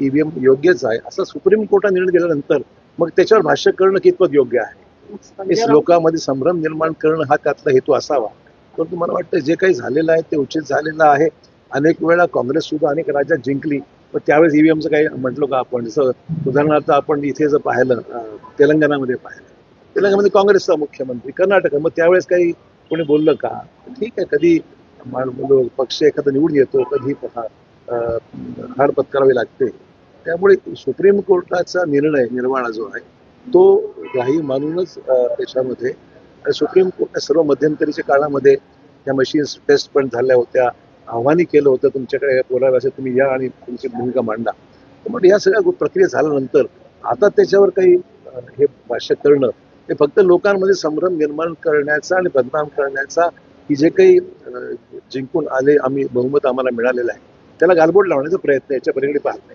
EVM योग्यच आहे असा सुप्रीम कोर्टाने निर्णय दिल्यानंतर मग त्याच्यावर भाष्य करणं कितपत योग्य आहे. लोकांमध्ये संभ्रम निर्माण करणं हा त्यातला हेतू असावा. परंतु मला वाटतं जे काही झालेलं आहे ते उचित झालेलं आहे. अनेक वेळा काँग्रेस सुद्धा अनेक राज्यात जिंकली, पण त्यावेळेस ईव्हीएमचं काही म्हटलो का आपण, जसं उदाहरणार्थ आपण इथे जर पाहिलं तेलंगणामध्ये पाहिलं, तेलंगणामध्ये काँग्रेसचा मुख्यमंत्री, कर्नाटक, मग त्यावेळेस काही कोणी बोललं का? ठीक आहे, कधी पक्ष एखादा निवडून येतो, कधी हार पत्करावी लागते. त्यामुळे सुप्रीम कोर्टाचा निर्णय निर्वाळा जो आहे तो ग्राही मानूनच त्याच्यामध्ये सुप्रीम कोर्टने सर्व मध्यंतरीच्या काळामध्ये त्या मशीन्स टेस्ट पण झाल्या होत्या, आव्हानही केलं होतं तुमच्याकडे बोलायला असेल तुम्ही या आणि तुमची भूमिका मांडा. तर या सगळ्या प्रक्रिया झाल्यानंतर आता त्याच्यावर काही हे भाष्य करणं हे फक्त लोकांमध्ये संभ्रम निर्माण करण्याचा आणि बदनाम करण्याचा, की जे काही जिंकून आले आम्ही बहुमत आम्हाला मिळालेलं आहे त्याला गालबोट लावण्याचा प्रयत्न याच्या पलीकडे पाहत नाही.